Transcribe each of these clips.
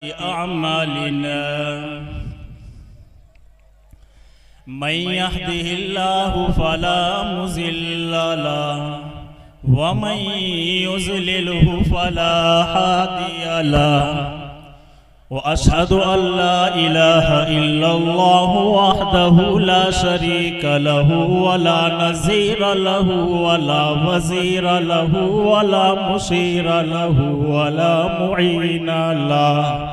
अमालिना मन यहदिहिल्लाहु फला मुज़िल्ला लहु व मन युज़लिलहु फला हादिया लहु व अशहदु अल्ला इलाहा इल्लल्लाहु वहदहु ला शरीका लहु व ला नज़ीर लहु व ला वज़ीर लहु व ला मुशीर लहु व ला मुईन लहु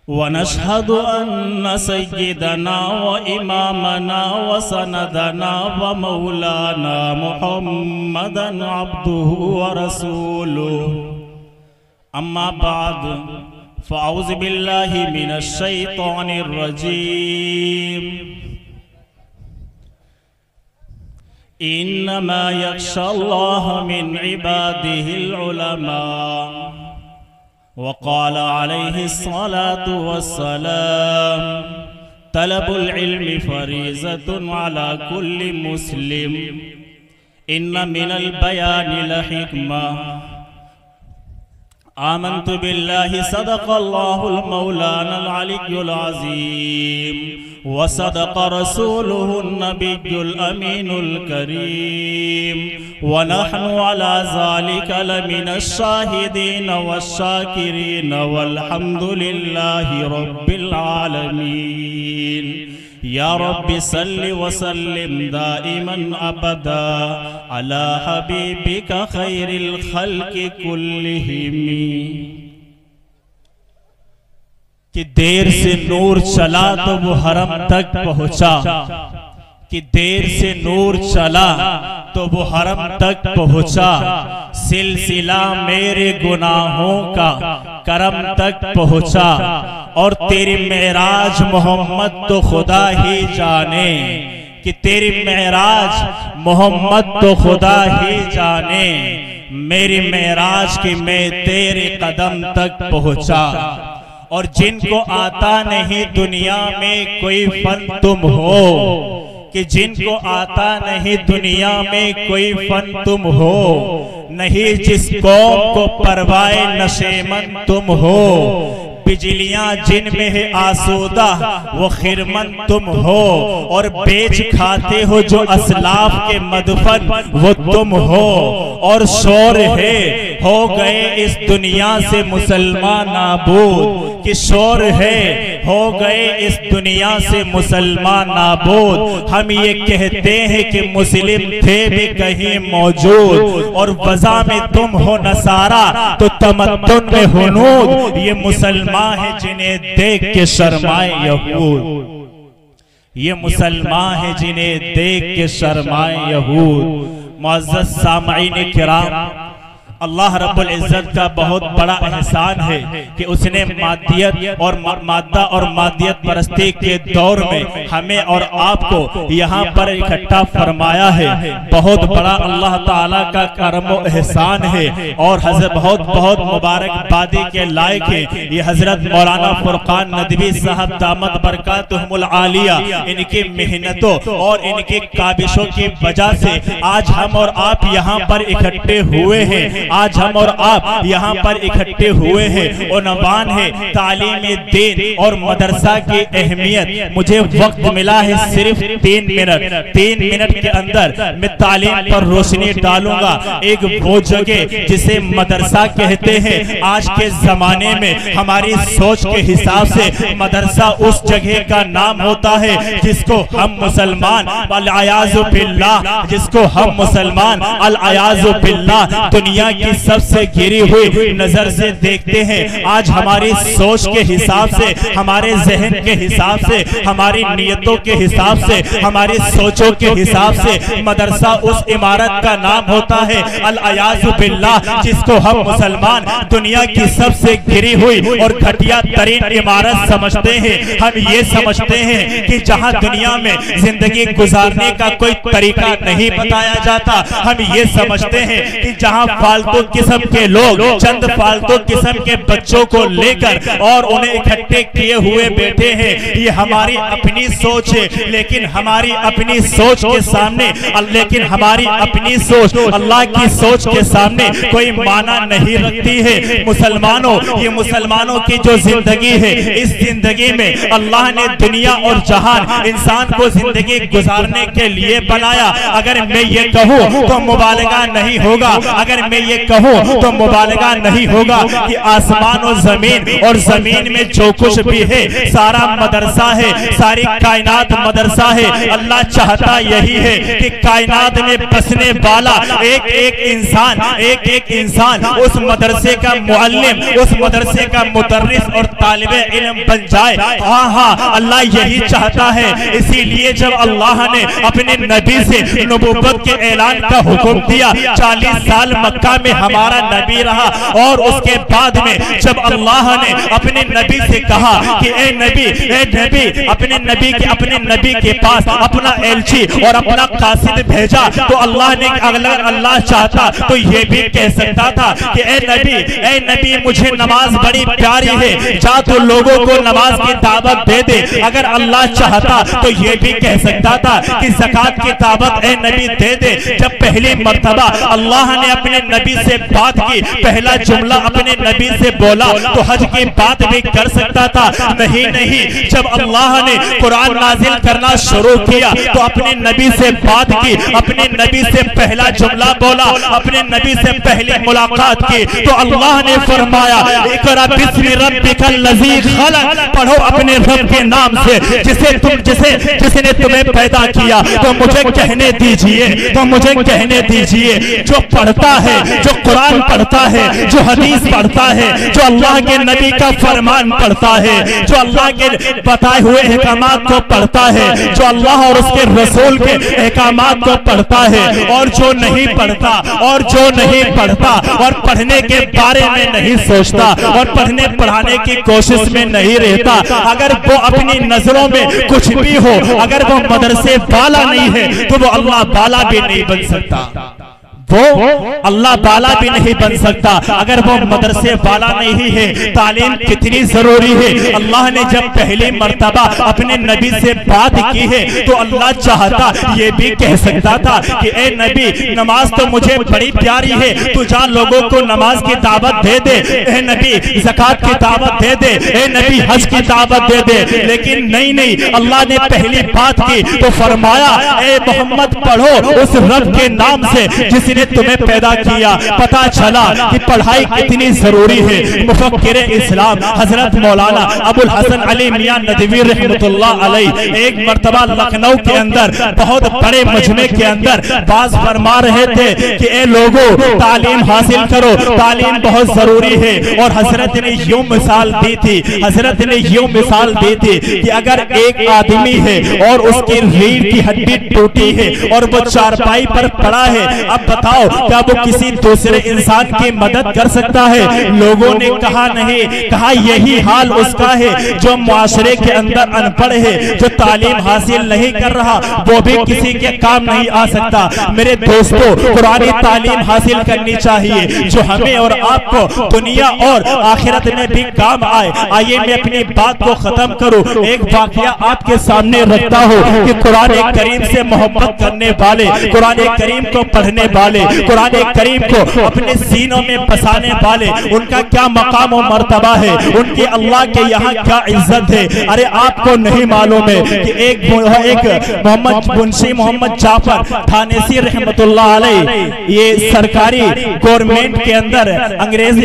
व नशहदु अन्न सय्यदना व इमामना व सनदना व मौलाना मुहम्मदन अब्दुहु व रसूलुहु अम्मा बाद फ़अऊज़ु बिल्लाहि मिनश शैतानिर रजीम इन्नमा यख्शल्लाह मिन इबादिहिल उलमा वक़ाल अलैहिस्सलातु वस्सलाम तलबुल इल्मि फ़रीज़तुन अला कुल्लि मुस्लिम इन्न मिनल बयानि लहिक्मा आमन्तु बिल्लाहि सदक़ल्लाहुल मौलानल अलिय्युल अज़ीम व सदक़ रसूलुहुन नबिय्युल अमीनुल करीम व नहनु अला ज़ालिका लमिनश शाहिदीन वश्शाकिरीन वल्हम्दुलिल्लाहि रब्बिल आलमीन। या रब्बि सल्लि व सल्लिम दाइमन अबदा अला हबीबिका खैरिल खल्क़ि कुल्लिहिम। कि देर से नूर चला तो वो हरम तक पहुंचा, कि देर से नूर चला तो वो हरम तक पहुंचा, सिलसिला मेरे गुनाहों का करम तक पहुंचा। और तेरी मेराज मोहम्मद तो खुदा ही जाने, कि तेरी मेराज मोहम्मद तो खुदा ही जाने, मेरी मेराज की मैं तेरे कदम तक पहुंचा। और जिनको आता नहीं दुनिया में कोई फन तुम हो, कि जिनको आता नहीं दुनिया में कोई फन तुम हो, नहीं जिस कौम को परवाए नशेमन तुम हो, बिजलियां जिनमें है आसूदा वो खिरमन तुम हो, और बेच खाते हो जो असलाफ के मदफन वो तुम हो। और शोर है हो गए इस दुनिया से मुसलमान नाबूद, कि शोर है हो गए इस दुनिया से मुसलमान नाबूद। हम ये कहते हैं कि मुस्लिम थे भी कहीं मौजूद, और वज़ा में तुम हो नसारा तो तमद्दुन में हुनूद। ये मुसलमान है जिन्हें देख के शर्माए यहूद, ये मुसलमान है जिन्हें देख के शर्माए यहूद। मुअज़्ज़ज़ सामईन किराम, अल्लाह रब्बुल इज़्ज़त का बहुत बड़ा एहसान है कि उसने मादियत और मादा और मादियत परस्ती के दौर में हमें और आपको यहाँ पर इकट्ठा फरमाया है। बहुत बड़ा अल्लाह ताला का करम व एहसान है, और हज़रत बहुत बहुत मुबारकबादी के लायक है ये हज़रत मौलाना फुरकान नदवी साहब दामत बरकातुहुमुल आलिया। इनकी मेहनतों और इनकी काबिशों की वजह से आज हम और आप यहाँ पर इकट्ठे हुए हैं। आज हम और आप यहाँ पर इकट्ठे हुए हैं। उन्वान है तालीम दीन और मदरसा की अहमियत। मुझे वक्त मिला है सिर्फ 3 मिनट। 3 मिनट के अंदर मैं तालीम पर रोशनी डालूंगा। एक वो जगह जिसे मदरसा कहते हैं, आज के जमाने में हमारी सोच के हिसाब से मदरसा उस जगह का नाम होता है जिसको हम मुसलमान अल-अयाज़ु बिल्लाह, जिसको हम मुसलमान अल-अयाज़ु बिल्लाह दुनिया की सबसे गिरी हुई नजर से देखते हैं। आज हमारी सोच के हिसाब से, हमारे जहन के हिसाब से, हमारी नियतों के हिसाब से, हमारी सोचों के हिसाब से मदरसा उस इमारत का नाम होता है अल-अयाज़ु बिल्लाह, जिसको हम मुसलमान दुनिया की सबसे गिरी हुई और घटिया तरीन इमारत समझते हैं। हम ये समझते हैं कि जहां दुनिया में जिंदगी गुजारने का कोई तरीका नहीं बताया जाता, हम ये समझते हैं कि जहां फालतू फालतू किस्म के लोग, चंद फालतू किस्म के बच्चों को लेकर और उन्हें इकट्ठे किए हुए बैठे हैं। ये हमारी अपनी सोच है, लेकिन हमारी अपनी सोच के सामने, लेकिन हमारी अपनी सोच अल्लाह की सोच के सामने कोई माना नहीं रखती है। मुसलमानों, ये मुसलमानों की जो जिंदगी है, इस जिंदगी में अल्लाह ने दुनिया और जहान इंसान को जिंदगी गुजारने के लिए बनाया। अगर मैं ये कहूँ तो मुबालगा नहीं होगा, अगर मैं ये कहूँ तो मुबालगा नहीं होगा कि आसमान और जमीन में जो कुछ भी है सारा मदरसा है, सारी कायनात मदरसा है। अल्लाह चाहता यही है कि कायनात में बसने वाला एक एक इंसान उस मदरसे का मुअल्लिम, उस मदरसे का मुदर्रिस और तालिबे इल्म बन जाए। हाँ, अल्लाह यही चाहता है। इसीलिए जब अल्लाह ने अपने नबी से नबूवत के ऐलान का हुक्म दिया, 40 साल मक्का में हमारा नबी रहा, और उसके बाद में जब अल्लाह ने अपने नबी से कहा कि ए नबी अपने नबी के पास अपना एलची और अपना कासिद भेजा, तो अल्लाह ने, अगर अल्लाह चाहता तो ये भी कह सकता था कि ए नबी मुझे नमाज बड़ी प्यारी है, जा तो लोगों को नमाज की दावत दे दे। अगर अल्लाह चाहता तो ये भी कह सकता था कि ज़कात की दावत ए नबी दे दे। जब पहली मर्तबा अल्लाह ने अपने नबी से बात की, पहला जुमला अपने नबी से बोला, तो हज की बात भी कर सकता था। नहीं, जब अल्लाह ने कुरान नाजिल करना शुरू किया तो अपने नबी से बात की, अपने नबी से पहला जुमला बोला, अपने नबी से पहली मुलाकात की, तो अल्लाह ने फरमाया इक़रा बिस्मि रब्बिकल लज़ी खलक़, पढ़ो अपने रब के नाम से जिसने तुम्हें पैदा किया। तो मुझे कहने दीजिए, जो पढ़ता है, जो कुरान पढ़ता है, जो हदीस पढ़ता है, जो अल्लाह के नबी का फरमान पढ़ता है, जो अल्लाह के बताए हुए अहकामात को पढ़ता है, जो अल्लाह और उसके रसूल के अहकामात को पढ़ता है, और जो नहीं पढ़ता और पढ़ने के बारे में नहीं सोचता और पढ़ने पढ़ाने की कोशिश में नहीं रहता, अगर वो अपनी नजरों में कुछ भी हो, अगर वो मदरसे वाला नहीं है तो वो अल्लाह वाला भी नहीं बन सकता, वो अल्लाह वाला भी नहीं बन सकता अगर वो मदरसे वाला नहीं है। तालीम कितनी जरूरी है। अल्लाह ने जब पहली मर्तबा अपने नबी से बात की है तो अल्लाह चाहता ये भी कह सकता था कि ए नबी नमाज तो मुझे बड़ी प्यारी है, तू जा लोगों को नमाज की दावत दे दे, ए नबी ज़कात की दावत दे दे, ए नबी हज की दावत दे दे। लेकिन नहीं, अल्लाह ने पहली बात की तो फरमाया ए मोहम्मद पढ़ो उस रब के नाम से जिसने तुम्हें पैदा किया। पता चला कि पढ़ाई कितनी जरूरी है। मुफक्किर इस्लाम हजरत मौलाना अबुल हसन अली मियां नदवी रहमतुल्लाह अलैह एक मर्तबा लखनऊ के अंदर बहुत बड़े मजमे के अंदर बात फरमा रहे थे कि ए लोगों तालीम हासिल करो, तालीम बहुत जरूरी है। और हजरत ने यूं मिसाल दी थी कि अगर एक आदमी है और उसकी रीढ़ की हड्डी टूटी है और वो चारपाई पर पड़ा है, अब बताओ क्या वो किसी दूसरे इंसान की मदद कर सकता है? लोगों ने कहा नहीं, कहा यही हाल उसका है जो मुआशरे के अंदर अनपढ़ है, जो तालीम हासिल नहीं कर रहा, वो भी किसी के काम नहीं आ सकता। मेरे दोस्तों कुरानी तालीम हासिल करनी चाहिए जो हमें और आपको दुनिया और आखिरत में भी काम आए। आइए मैं अपनी बात को खत्म करूं, एक वाकया आपके सामने रखता हूं कि कुरान करीम से मोहब्बत करने वाले, कुरान करीम को पढ़ने वाले, कुरान करीम को अपने सीनों में बसाने वाले, उनका क्या मकाम और मर्तबा है, उनके अल्लाह के यहाँ क्या इज्जत है। अरे आपको नहीं मालूम है कि एक मुंशी मोहम्मद जाफर थानेसी रहमतुल्लाह अलैह ये सरकारी गवर्नमेंट के अंदर अंग्रेज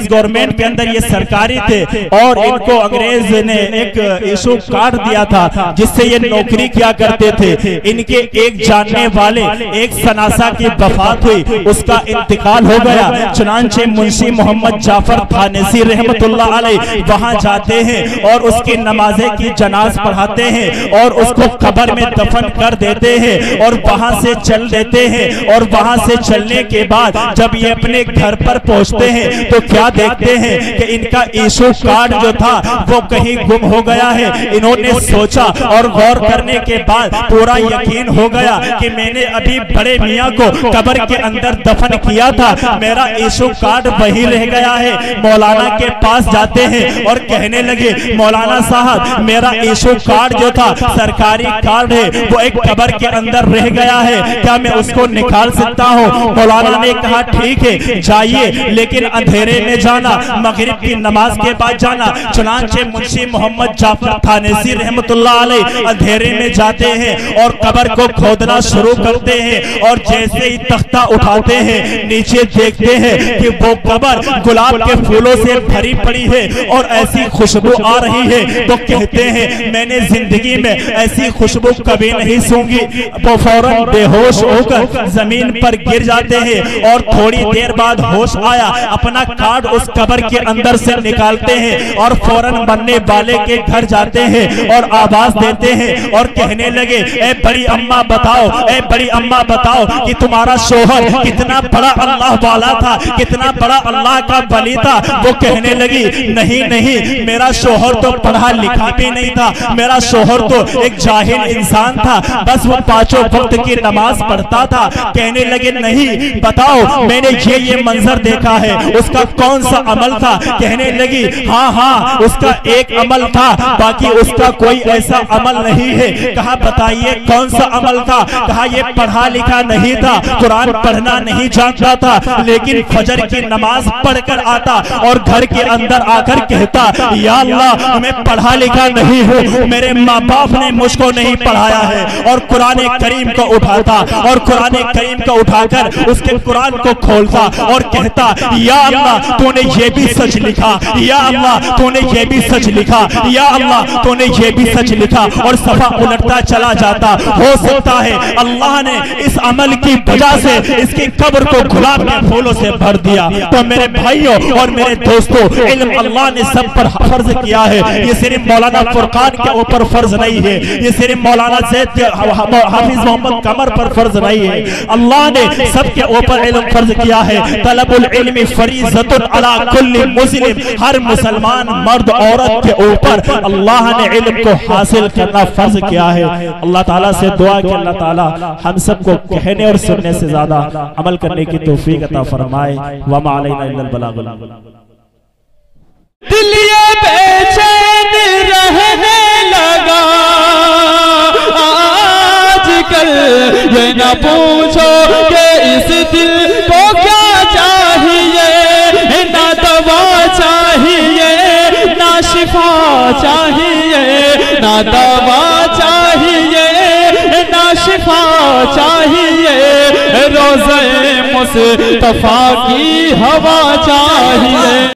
गवर्नमेंट के अंदर ये सरकारी थे और इनको अंग्रेज ने एक इशू कार्ड दिया था जिससे ये नौकरी किया करते थे। इनके एक जानने वाले एक सनासा की वफात हुई, उसका इंतकाल हो गया। चुनांचे मुंशी मोहम्मद जाफर थानेसी रहमतुल्लाह अलैह वहां जाते हैं और उसकी नमाजें की जनाज पढ़ाते हैं और उसको कब्र में दफन कर देते हैं और वहां से चल देते हैं। और वहां से चलने के बाद जब ये अपने घर पर पहुंचते हैं तो क्या देखते हैं कि इनका इशू कार्ड जो था वो कहीं गुम हो गया है। इन्होंने सोचा और गौर करने के बाद पूरा यकीन हो गया कि मैंने अभी बड़े मियाँ को कब्र कब्र के अंदर दफन किया था, मेरा इशू कार्ड वही रह गया है। मौलाना के पास जाते हैं और कहने लगे मौलाना साहब मेरा इशू कार्ड जो था सरकारी कार्ड है वो एक कब्र के अंदर रह गया है, क्या मैं उसको निकाल सकता हूँ? मौलाना ने कहा ठीक है जाइए, लेकिन अंधेरे में जाना, मगरिब की नमाज के बाद जाना। चुनांचे मुंशी मोहम्मद जाफर थानेसी रहमतुल्लाह अलैह अंधेरे में जाते हैं और कब्र को खोदना शुरू करते हैं और जैसे ही तख्ता उठाते हैं नीचे देखते हैं कि वो कब्र गुलाब के फूलों से भरी पड़ी है और ऐसी खुशबू आ रही है। तो कहते हैं मैंने जिंदगी में ऐसी खुशबू कभी नहीं सूंघी। वो फौरन बेहोश होकर जमीन पर गिर जाते हैं और थोड़ी देर बाद होश आया, अपना कार्ड उस कब्र के अंदर से निकालते हैं और फौरन मरने वाले के घर जाते हैं और आवाज देते हैं और कहने लगे ए बड़ी अम्मा बताओ, ए बड़ी अम्मा बताओ कि तुम्हारा शोहर कितना बड़ा अल्लाह वाला था, कितना बड़ा अल्लाह का वली था। वो कहने लगी नहीं नहीं, मेरा शोहर तो पढ़ा लिखा भी नहीं था, मेरा शोहर तो एक जाहिल इंसान था, बस वो पांचों वक्त की नमाज पढ़ता था। कहने लगे नहीं बताओ मैंने ये मंजर देखा है, उसका कौन सा अमल था? कहने लगी हाँ हाँ उसका एक अमल था, बाकी उसका कोई ऐसा अमल नहीं है। कहा बताइए कौन सा अमल था? कहा ये पढ़ा लिखा नहीं था, कुरान पढ़ना नहीं जानता था, लेकिन फजर की नमाज पढ़कर आता और घर के अंदर आकर कहता या अल्लाह मैं पढ़ा लिखा नहीं हूँ, मेरे माँ बाप ने मुझको नहीं पढ़ाया है, और कुरान करीम को उठाता और कुरान करीम को उठाकर उसके कुरान को खोलता और कहता या अल्लाह तूने ये भी सच लिखा, या अल्लाह तूने ये भी सच लिखा, या अल्लाह तूने ये भी सच लिखा, और सफा उलटता चला जाता। हो सकता है अल्लाह ने इस अमल की वजह से इसकी कब्र को गुलाब के फूलों से भर दिया। तो मेरे भाइयों और मेरे दोस्तों, इल्म अल्लाह ने सब पर फर्ज किया है, ये सिर्फ मौलाना फुरकान के ऊपर फर्ज नहीं है, ये सिर्फ मौलाना हाफिज मोहम्मद कमर पर फर्ज नहीं है, अल्लाह ने सबके ऊपर इल्म फर्ज किया है। तलबुल इल्मी फरीज़तुन अला कुल्ली मुस्लिम, हर मुसलमान मर्द औरत के ऊपर अल्लाह ने इल्म को हासिल करना फर्ज किया है। अल्लाह ताला से दुआ कि अल्लाह ताला हम सबको कहने और सुनने से ज्यादा अमल करने की तौफीक अता फरमाए। वमा अलैना इल्लल बलागुल। दिल ये बेचैन रहने लगा आजकल, ये ना पूछो कि इस दिल को क्या चाहिए, ना दवा चाहिए ना शिफा चाहिए, ना दवा चाहिए ना शिफा चाहिए, रोज़े मुस्तफा की हवा चाहिए।